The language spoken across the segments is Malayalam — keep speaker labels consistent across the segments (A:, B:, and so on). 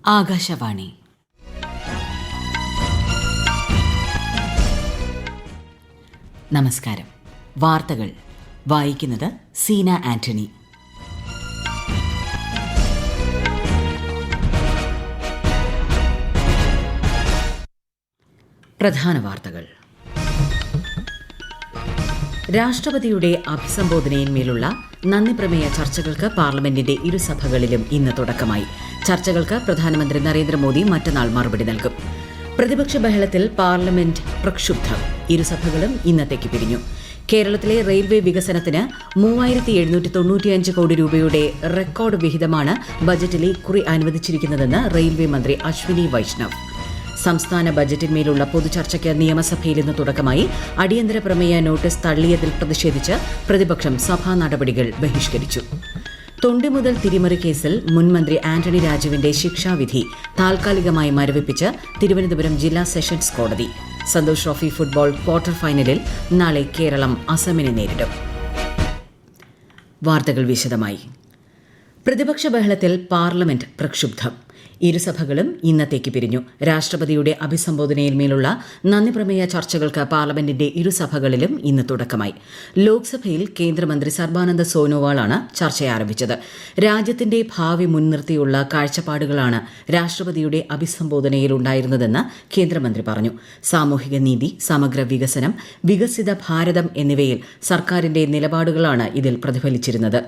A: ആകാശവാണി. നമസ്കാരം. വാർത്തകൾ വായിക്കുന്നത് സീന ആന്റണി. പ്രധാന വാർത്തകൾ. രാഷ്ട്രപതിയുടെ അഭിസംബോധനയിന്മേലുള്ള നന്ദിപ്രമേയ ചർച്ചകൾക്ക് പാർലമെന്റിന്റെ ഇരുസഭകളിലും ഇന്ന് തുടക്കമായി. ചർച്ചകൾക്ക് പ്രധാനമന്ത്രി നരേന്ദ്രമോദി മറ്റന്നാൾ മറുപടി നൽകും. പ്രതിപക്ഷ ബഹളത്തിൽ പാർലമെന്റ് പ്രക്ഷുബ്ധം. ഇരുസഭകളും ഇന്നത്തേക്ക് പിരിഞ്ഞു. കേരളത്തിലെ റെയിൽവേ വികസനത്തിന് 3795 കോടി രൂപയുടെ റെക്കോർഡ് വിഹിതമാണ് ബജറ്റിൽ ഇക്കുറി അനുവദിച്ചിരിക്കുന്നതെന്ന് റെയിൽവേ മന്ത്രി അശ്വിനി വൈഷ്ണവ്. സംസ്ഥാന ബജറ്റിന്മേലുള്ള പൊതുചർച്ചയ്ക്ക് നിയമസഭയിൽ ഇന്ന് തുടക്കമായി. അടിയന്തര പ്രമേയ നോട്ടീസ് തള്ളിയതിൽ പ്രതിഷേധിച്ച് പ്രതിപക്ഷം സഭാ നടപടികൾ ബഹിഷ്കരിച്ചു. തൊണ്ടി മുതൽ തിരിമറി കേസിൽ മുൻമന്ത്രി ആന്റണി രാജുവിന്റെ ശിക്ഷാവിധി താൽക്കാലികമായി മരവിപ്പിച്ച് തിരുവനന്തപുരം ജില്ലാ സെഷൻസ് കോടതി. സന്തോഷ് ട്രോഫി ഫുട്ബോൾ ക്വാർട്ടർ ഫൈനലിൽ നാളെ കേരളം അസമിനെ നേരിടും. വാർത്തകൾ വിശദമായി. പ്രതിപക്ഷ ബഹളത്തിൽ പാർലമെന്റ് പ്രക്ഷുബ്ധം. ഇരുസഭകളും ഇന്നത്തേക്ക് പിരിഞ്ഞു. രാഷ്ട്രപതിയുടെ അഭിസംബോധനയിന്മേലുള്ള നന്ദിപ്രമേയ ചർച്ചകൾക്ക് പാർലമെന്റിന്റെ ഇരുസഭകളിലും ഇന്ന് തുടക്കമായി. ലോക്സഭയിൽ കേന്ദ്രമന്ത്രി സർബാനന്ദ സോനോവാളാണ് ചർച്ച ആരംഭിച്ചത്. രാജ്യത്തിന്റെ ഭാവി മുൻനിർത്തിയുള്ള കാഴ്ചപ്പാടുകളാണ് രാഷ്ട്രപതിയുടെ അഭിസംബോധനയിലുണ്ടായിരുന്നതെന്ന് കേന്ദ്രമന്ത്രി പറഞ്ഞു. സാമൂഹിക നീതി, സമഗ്ര വികസനം, വികസിത ഭാരതം എന്നിവയിൽ സർക്കാരിന്റെ നിലപാടുകളാണ് ഇതിൽ പ്രതിഫലിച്ചിരുന്നത്.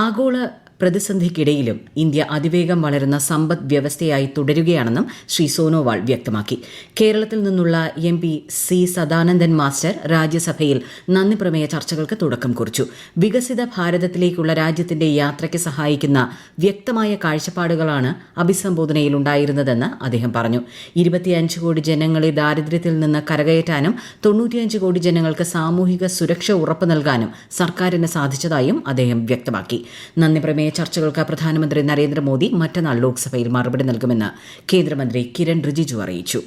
A: ആഗോള പ്രതിസന്ധിക്കിടയിലും ഇന്ത്യ അതിവേഗം വളരുന്ന സമ്പദ് വ്യവസ്ഥയായി തുടരുകയാണെന്നും ശ്രീ സോനോവാൾ വ്യക്തമാക്കി. കേരളത്തിൽ നിന്നുള്ള MP സി സദാനന്ദൻ മാസ്റ്റർ രാജ്യസഭയിൽ നന്ദിപ്രമേയ ചർച്ചകൾക്ക് തുടക്കം കുറിച്ചു. വികസിത ഭാരതത്തിലേക്കുള്ള രാജ്യത്തിന്റെ യാത്രയ്ക്ക് സഹായിക്കുന്ന വ്യക്തമായ കാഴ്ചപ്പാടുകളാണ് അഭിസംബോധനയിലുണ്ടായിരുന്നതെന്ന് അദ്ദേഹം പറഞ്ഞു. 25 കോടി ജനങ്ങളെ ദാരിദ്ര്യത്തിൽ നിന്ന് കരകയറ്റാനും 95 കോടി ജനങ്ങൾക്ക് സാമൂഹിക സുരക്ഷ ഉറപ്പു നൽകാനും സർക്കാരിന് സാധിച്ചതായും അദ്ദേഹം വ്യക്തമാക്കി. നന്ദിപ്രമേയ ചർച്ചകൾക്ക് പ്രധാനമന്ത്രി നരേന്ദ്രമോദി മറ്റന്നാൾ ലോക്സഭയിൽ മറുപടി നൽകുമെന്ന് കേന്ദ്രമന്ത്രി കിരൺ റിജിജു അറിയിച്ചു.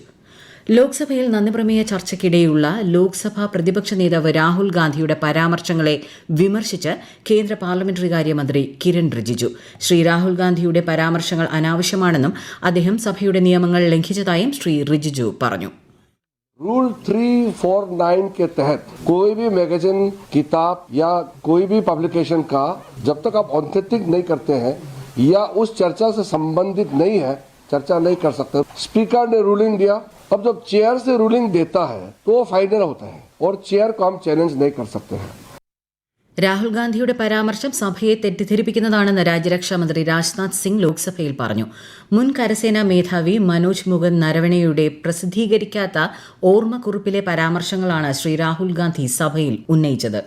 A: ലോക്സഭയിൽ നന്ദിപ്രമേയ ചർച്ചയ്ക്കിടെയുള്ള ലോക്സഭാ പ്രതിപക്ഷ നേതാവ് രാഹുൽ ഗാന്ധിയുടെ പരാമർശങ്ങളെ വിമർശിച്ച് കേന്ദ്ര പാർലമെന്ററി കാര്യമന്ത്രി കിരൺ റിജിജു. ശ്രീ രാഹുൽ ഗാന്ധിയുടെ പരാമർശങ്ങൾ അനാവശ്യമാണെന്നും അദ്ദേഹം സഭയുടെ നിയമങ്ങൾ ലംഘിച്ചതായും ശ്രീ റിജിജു പറഞ്ഞു.
B: रूल 349 के तहत कोई भी मैगजीन, किताब या कोई भी पब्लिकेशन का जब तक आप ऑथेंटिक नहीं करते हैं या उस चर्चा से संबंधित नहीं है, चर्चा नहीं कर सकते. स्पीकर ने रूलिंग दिया, अब जब चेयर से रूलिंग देता है तो वो फाइनल होता है और चेयर को हम चैलेंज नहीं कर सकते हैं.
A: രാഹുൽ ഗാന്ധിയുടെ പരാമർശം സഭയെ തെറ്റിദ്ധരിപ്പിക്കുന്നതാണെന്ന് രാജ്യരക്ഷാമന്ത്രി രാജ്നാഥ് സിംഗ് ലോക്സഭയിൽ പറഞ്ഞു. മുൻ കരസേനാ മേധാവി മനോജ് മുകുന്ദ് നരവണെയുടെ പ്രസിദ്ധീകരിക്കാത്ത ഓർമ്മക്കുറിപ്പിലെ പരാമർശങ്ങളാണ് ശ്രീ രാഹുൽ ഗാന്ധി സഭയിൽ ഉന്നയിച്ചത്.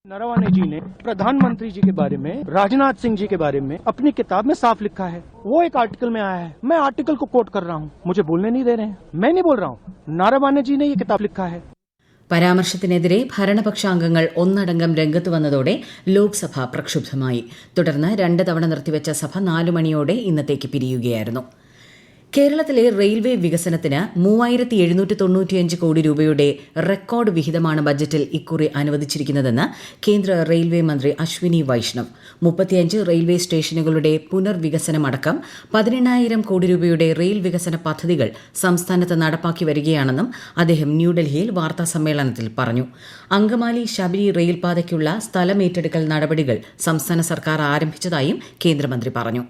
C: नरवणे जी ने प्रधानमंत्री जी के बारे में, राजनाथ सिंह जी के बारे में अपनी किताब में साफ लिखा है. वो एक आर्टिकल में आया है. मैं आर्टिकल को कोट कर रहा हूँ, मुझे बोलने नहीं दे रहे हैं. मैं नहीं बोल रहा हूँ, नरवणे जी ने ये किताब लिखा है.
A: പരാമർശത്തിനെതിരെ ഭരണപക്ഷാംഗങ്ങൾ ഒന്നടങ്കം രംഗത്ത് വന്നതോടെ ലോക്സഭ പ്രക്ഷുബ്ധമായി. തുടർന്ന് 2 തവണ നിർത്തിവെച്ച സഭ 4 മണിയോടെ ഇന്നത്തേക്ക് പിരിയുകയായിരുന്നു. കേരളത്തിലെ റെയിൽവേ വികസനത്തിന് 3795 കോടി രൂപയുടെ റെക്കോർഡ് വിഹിതമാണ് ബജറ്റിൽ ഇക്കുറി അനുവദിച്ചിരിക്കുന്നതെന്ന് കേന്ദ്ര റെയിൽവേ മന്ത്രി അശ്വിനി വൈഷ്ണവ്. 35 റെയിൽവേ സ്റ്റേഷനുകളുടെ പുനർവികസനമടക്കം 18,000 കോടി രൂപയുടെ റെയിൽ വികസന പദ്ധതികൾ സംസ്ഥാനത്ത് നടപ്പാക്കി വരികയാണെന്നും അദ്ദേഹം ന്യൂഡൽഹിയിൽ വാർത്താസമ്മേളനത്തിൽ പറഞ്ഞു. അങ്കമാലി ശബരി റെയിൽപാതയ്ക്കുള്ള സ്ഥലമേറ്റെടുക്കൽ നടപടികൾ സംസ്ഥാന സർക്കാർ ആരംഭിച്ചതായും കേന്ദ്രമന്ത്രി പറഞ്ഞു.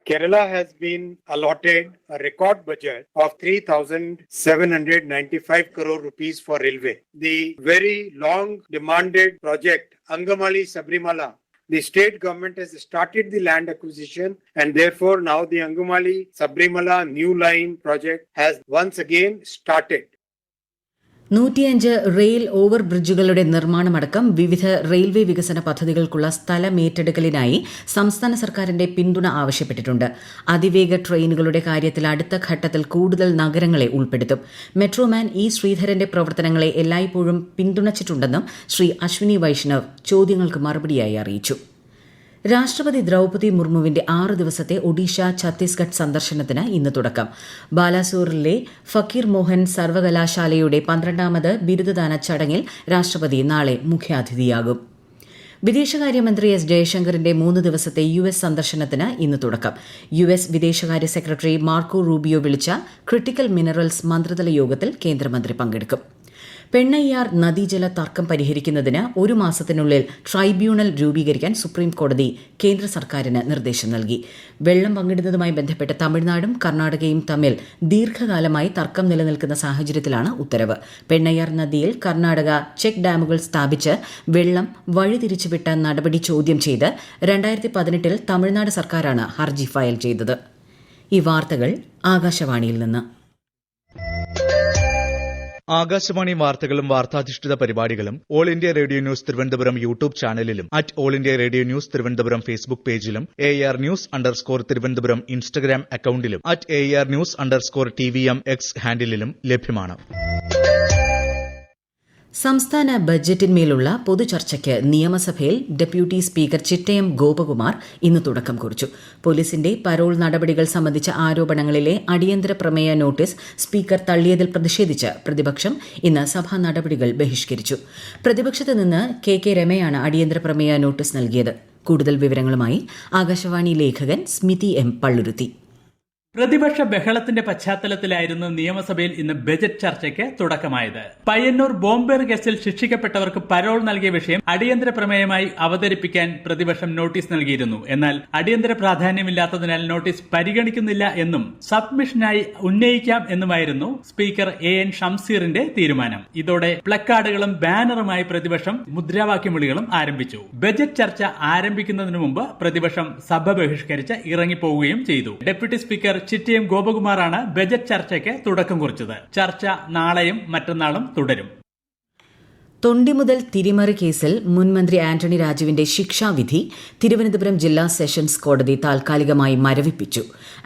D: Kerala has been allotted a record budget of 3,795 crore rupees for railway. The very long demanded project Angamali Sabrimala, the state government has started the land acquisition and therefore now the Angamali Sabrimala new line project has once again started.
A: 105 rail over ബ്രിഡ്ജുകളുടെ നിർമ്മാണമടക്കം വിവിധ റെയിൽവേ വികസന പദ്ധതികൾക്കുള്ള സ്ഥലമേറ്റെടുക്കലിനായി സംസ്ഥാന സർക്കാരിന്റെ പിന്തുണ ആവശ്യപ്പെട്ടിട്ടുണ്ട്. അതിവേഗ ട്രെയിനുകളുടെ കാര്യത്തിൽ അടുത്ത ഘട്ടത്തിൽ കൂടുതൽ നഗരങ്ങളെ ഉൾപ്പെടുത്തും. മെട്രോമാൻ ഇ ശ്രീധരന്റെ പ്രവർത്തനങ്ങളെ എല്ലായ്പ്പോഴും പിന്തുണച്ചിട്ടുണ്ടെന്നും ശ്രീ അശ്വിനി വൈഷ്ണവ് ചോദ്യങ്ങൾക്ക് മറുപടിയായി അറിയിച്ചു. രാഷ്ട്രപതി ദ്രൌപദി മുർമുവിന്റെ 6 ദിവസത്തെ ഒഡീഷ, ഛത്തീസ്ഗഡ് സന്ദർശനത്തിന് ഇന്ന് തുടക്കം. ബാലാസോറിലെ ഫക്കീർ മോഹൻ സർവകലാശാലയുടെ 12ാമത് ബിരുദദാന ചടങ്ങിൽ രാഷ്ട്രപതി നാളെ മുഖ്യാതിഥിയാകും. വിദേശകാര്യമന്ത്രി എസ് ജയശങ്കറിന്റെ 3 ദിവസത്തെ US സന്ദർശനത്തിന് ഇന്ന് തുടക്കം. US വിദേശകാര്യ സെക്രട്ടറി മാർക്കോ റൂബിയോ വിളിച്ച ക്രിട്ടിക്കൽ മിനറൽസ് മന്ത്രിതല യോഗത്തിൽ കേന്ദ്രമന്ത്രി പങ്കെടുക്കും. പെണ്ണയ്യാർ നദീജല തർക്കം പരിഹരിക്കുന്നതിന് 1 മാസത്തിനുള്ളിൽ ട്രൈബ്യൂണൽ രൂപീകരിക്കാൻ സുപ്രീം കോടതി കേന്ദ്ര സർക്കാരിന് നിർദ്ദേശം നൽകി. വെള്ളം പങ്കിടുന്നതുമായി ബന്ധപ്പെട്ട് തമിഴ്നാടും കർണാടകയും തമ്മിൽ ദീർഘകാലമായി തർക്കം നിലനിൽക്കുന്ന സാഹചര്യത്തിലാണ് ഉത്തരവ്. പെണ്ണയ്യാർ നദിയിൽ കർണാടക ചെക്ക് ഡാമുകൾ സ്ഥാപിച്ച് വെള്ളം വഴിതിരിച്ചുവിട്ട നടപടി ചോദ്യം ചെയ്ത് 2018 തമിഴ്നാട് സർക്കാരാണ് ഹർജി ഫയൽ ചെയ്തത്. ഈ വാർത്തകൾ ആകാശവാണിയിൽ നിന്ന്.
E: ആകാശവാണി വാർത്തകളും വാർത്താധിഷ്ഠിത പരിപാടികളും All India Radio news Thiruvananthapuram YouTube ചാനലിലും @All India Radio news Thiruvananthapuram Facebook പേജിലും AR News_ തിരുവനന്തപുരം ഇൻസ്റ്റഗ്രാം അക്കൌണ്ടിലും @AR News_TVM X ഹാൻഡിലും ലഭ്യമാണ്.
A: സംസ്ഥാന ബജറ്റിന്മേലുള്ള പൊതുചർച്ചയ്ക്ക് നിയമസഭയിൽ ഡെപ്യൂട്ടി സ്പീക്കർ ചിറ്റയം ഗോപകുമാർ ഇന്ന് തുടക്കം കുറിച്ചു. പോലീസിന്റെ പരോൾ നടപടികൾ സംബന്ധിച്ച ആരോപണങ്ങളിലെ അടിയന്തര പ്രമേയ നോട്ടീസ് സ്പീക്കർ തള്ളിയതിൽ പ്രതിഷേധിച്ച് പ്രതിപക്ഷം ഇന്ന് സഭാ നടപടികൾ ബഹിഷ്കരിച്ചു. പ്രതിപക്ഷത്ത് നിന്ന് KK രമയാണ് അടിയന്തര പ്രമേയ നോട്ടീസ് നൽകിയത്. കൂടുതൽ വിവരങ്ങളുമായി ആകാശവാണി ലേഖകൻ സ്മിതി M പള്ളുരുത്തി.
F: പ്രതിപക്ഷ ബഹളത്തിന്റെ പശ്ചാത്തലത്തിലായിരുന്നു നിയമസഭയിൽ ഇന്ന് ബജറ്റ് ചർച്ചയ്ക്ക് തുടക്കമായത്. പയ്യന്നൂർ ബോംബേർ കേസിൽ ശിക്ഷിക്കപ്പെട്ടവർക്ക് പരോൾ നൽകിയ വിഷയം അടിയന്തര പ്രമേയമായി അവതരിപ്പിക്കാൻ പ്രതിപക്ഷം നോട്ടീസ് നൽകിയിരുന്നു. എന്നാൽ അടിയന്തര പ്രാധാന്യമില്ലാത്തതിനാൽ നോട്ടീസ് പരിഗണിക്കുന്നില്ല എന്നും സബ്മിഷനായി ഉന്നയിക്കാം എന്നുമായിരുന്നു സ്പീക്കർ AN ഷംസീറിന്റെ തീരുമാനം. ഇതോടെ പ്ലക്കാർഡുകളും ബാനറുമായി പ്രതിപക്ഷം മുദ്രാവാക്യം വിളികളും ആരംഭിച്ചു. ബജറ്റ് ചർച്ച ആരംഭിക്കുന്നതിന് മുമ്പ് പ്രതിപക്ഷം സഭ ബഹിഷ്കരിച്ച് ഇറങ്ങിപ്പോവുകയും ചെയ്തു. ഡെപ്യൂട്ടി സ്പീക്കർ ചിറ്റയം ഗോപകുമാറാണ് ബജറ്റ് ചർച്ചയ്ക്ക് തുടക്കം കുറിച്ചത്. ചർച്ച നാളെയും മറ്റന്നാളും തുടരും.
A: തൊണ്ടി മുതൽ തിരിമറി കേസിൽ മുൻമന്ത്രി ആന്റണി രാജുവിന്റെ ശിക്ഷാവിധി തിരുവനന്തപുരം ജില്ലാ സെഷൻസ് കോടതി താൽക്കാലികമായി മരവിപ്പിച്ചു.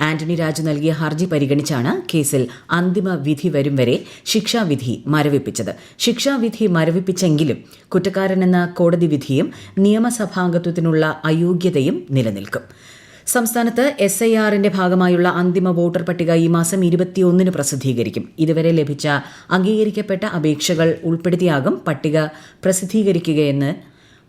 A: ആന്റണി രാജു നൽകിയ ഹർജി പരിഗണിച്ചാണ് കേസിൽ അന്തിമ വിധി വരും വരെ ശിക്ഷാവിധി മരവിപ്പിച്ചത്. ശിക്ഷാവിധി മരവിപ്പിച്ചെങ്കിലും കുറ്റക്കാരനെന്ന കോടതി വിധിയും നിയമസഭാംഗത്വത്തിനുള്ള അയോഗ്യതയും നിലനിൽക്കും. സംസ്ഥാനത്ത് SIRന്റെ ഭാഗമായുള്ള അന്തിമ വോട്ടർ പട്ടിക ഈ മാസം 21 പ്രസിദ്ധീകരിക്കും. ഇതുവരെ ലഭിച്ച അംഗീകരിക്കപ്പെട്ട അപേക്ഷകൾ ഉൾപ്പെടുത്തിയാകും പട്ടിക പ്രസിദ്ധീകരിക്കുകയെന്ന്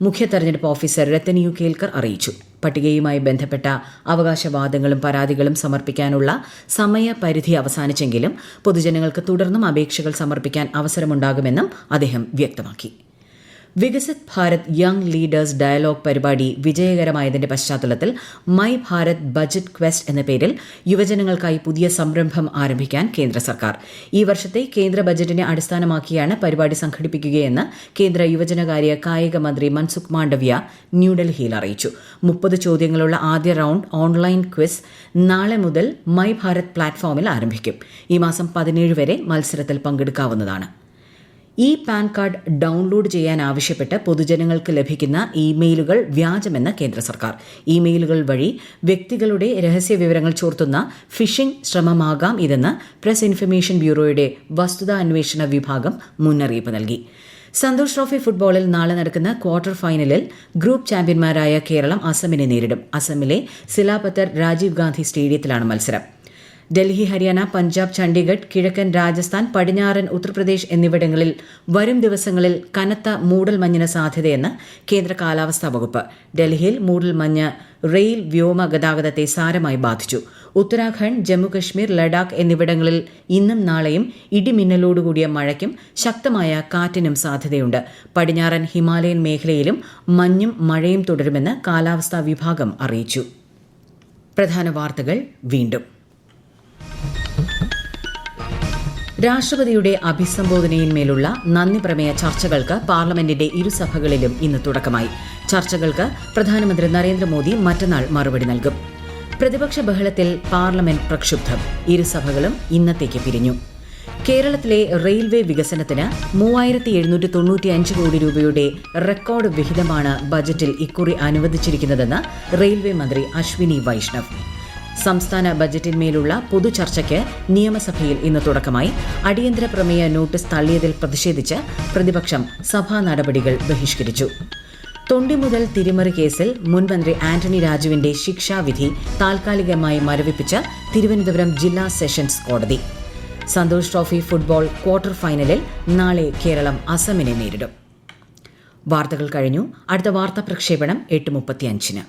A: മുഖ്യ തെരഞ്ഞെടുപ്പ് ഓഫീസർ രത്തൻ യു കേൽക്കർ അറിയിച്ചു. പട്ടികയുമായി ബന്ധപ്പെട്ട അവകാശവാദങ്ങളും പരാതികളും സമർപ്പിക്കാനുള്ള സമയപരിധി അവസാനിച്ചെങ്കിലും പൊതുജനങ്ങൾക്ക് തുടർന്നും അപേക്ഷകൾ സമർപ്പിക്കാൻ അവസരമുണ്ടാകുമെന്നും അദ്ദേഹം വ്യക്തമാക്കി. Viksit Bharat young leaders dialogue പരിപാടി വിജയകരമായതിന്റെ പശ്ചാത്തലത്തിൽ മൈ ഭാരത് ബജറ്റ് ക്വസ്റ്റ് എന്ന പേരിൽ യുവജനങ്ങൾക്കായി പുതിയ സംരംഭം ആരംഭിക്കാൻ കേന്ദ്ര സർക്കാർ. ഈ വർഷത്തെ കേന്ദ്ര ബജറ്റിനെ അടിസ്ഥാനമാക്കിയാണ് പരിപാടി സംഘടിപ്പിക്കുകയെന്ന് കേന്ദ്ര യുവജനകാര്യ കായിക മന്ത്രി മൻസുഖ് മാണ്ഡവ്യ ന്യൂഡൽഹിയിൽ അറിയിച്ചു. 30 ചോദ്യങ്ങളുള്ള ആദ്യ റൌണ്ട് ഓൺലൈൻ ക്വിസ് നാളെ മുതൽ മൈ ഭാരത് പ്ലാറ്റ്ഫോമിൽ ആരംഭിക്കും. ഈ മാസം 17 വരെ മത്സരത്തിൽ പങ്കെടുക്കാവുന്നതാണ്. പാൻ കാർഡ് ഡൌൺലോഡ് ചെയ്യാൻ ആവശ്യപ്പെട്ട് പൊതുജനങ്ങൾക്ക് ലഭിക്കുന്ന ഇമെയിലുകൾ വ്യാജമെന്ന് കേന്ദ്ര സർക്കാർ. ഇമെയിലുകൾ വഴി വ്യക്തികളുടെ രഹസ്യവിവരങ്ങൾ ചോർത്തുന്ന ഫിഷിംഗ് ശ്രമമാകാം ഇതെന്ന് പ്രസ് ഇൻഫർമേഷൻ ബ്യൂറോയുടെ വസ്തുതാ അന്വേഷണ വിഭാഗം മുന്നറിയിപ്പ് നൽകി. സന്തോഷ് ട്രോഫി ഫുട്ബോളിൽ നാളെ നടക്കുന്ന ക്വാർട്ടർ ഫൈനലിൽ ഗ്രൂപ്പ് ചാമ്പ്യന്മാരായ കേരളം അസമിനെ നേരിടും. അസമിലെ സിലാപത്തർ രാജീവ് ഗാന്ധി സ്റ്റേഡിയത്തിലാണ് മത്സരം. ഡൽഹി, ഹരിയാന, പഞ്ചാബ്, ചണ്ഡീഗഡ്, കിഴക്കൻ രാജസ്ഥാൻ, പടിഞ്ഞാറൻ ഉത്തർപ്രദേശ് എന്നിവിടങ്ങളിൽ വരും ദിവസങ്ങളിൽ കനത്ത മൂടൽമഞ്ഞിന് സാധ്യതയെന്ന് കേന്ദ്ര കാലാവസ്ഥാ വകുപ്പ്. ഡൽഹിയിൽ മൂടൽമഞ്ഞ് റെയിൽ, വ്യോമ ഗതാഗതത്തെ സാരമായി ബാധിച്ചു. ഉത്തരാഖണ്ഡ്, ജമ്മുകശ്മീർ, ലഡാക്ക് എന്നിവിടങ്ങളിൽ ഇന്നും നാളെയും ഇടിമിന്നലോടുകൂടിയ മഴയ്ക്കും ശക്തമായ കാറ്റിനും സാധ്യതയുണ്ട്. പടിഞ്ഞാറൻ ഹിമാലയൻ മേഖലയിലും മഞ്ഞും മഴയും തുടരുമെന്ന് കാലാവസ്ഥാ വിഭാഗം അറിയിച്ചു. പ്രധാന വാർത്തകൾ വീണ്ടും. രാഷ്ട്രപതിയുടെ അഭിസംബോധനയിന്മേലുള്ള നന്ദി പ്രമേയ ചർച്ചകൾക്ക് പാർലമെന്റിന്റെ ഇരുസഭകളിലും ഇന്ന് തുടക്കമായി. ചർച്ചകൾക്ക് പ്രധാനമന്ത്രി നരേന്ദ്രമോദി മറ്റന്നാൾ മറുപടി നൽകും. പ്രതിപക്ഷ ബഹളത്തിൽ പാർലമെന്റ് പ്രക്ഷുബ്ധം. ഇരുസഭകളും ഇന്നത്തേക്ക് പിരിഞ്ഞു. കേരളത്തിലെ റെയിൽവേ വികസനത്തിന് 3795 കോടി രൂപയുടെ റെക്കോർഡ് വിഹിതമാണ് ബജറ്റിൽ ഇക്കുറി അനുവദിച്ചിരിക്കുന്നതെന്ന് റെയിൽവേ മന്ത്രി അശ്വിനി വൈഷ്ണവ്. സംസ്ഥാന ബജറ്റിന്മേലുള്ള പൊതുചർച്ചയ്ക്ക് നിയമസഭയിൽ ഇന്ന് തുടക്കമായി. അടിയന്തര പ്രമേയ നോട്ടീസ് തള്ളിയതിൽ പ്രതിഷേധിച്ച് പ്രതിപക്ഷം സഭാ നടപടികൾ ബഹിഷ്കരിച്ചു. തൊണ്ടി മുതൽ തിരിമറി കേസിൽ മുൻമന്ത്രി ആന്റണി രാജുവിന്റെ ശിക്ഷാവിധി താൽക്കാലികമായി മരവിപ്പിച്ച് തിരുവനന്തപുരം ജില്ലാ സെഷൻസ് കോടതി. സന്തോഷ് ട്രോഫി ഫുട്ബോൾ ക്വാർട്ടർ ഫൈനലിൽ നാളെ കേരളം അസമിനെ നേരിടും. വാർത്തകൾ കഴിഞ്ഞു. അടുത്ത വാർത്താ പ്രക്ഷേപണം 8:35.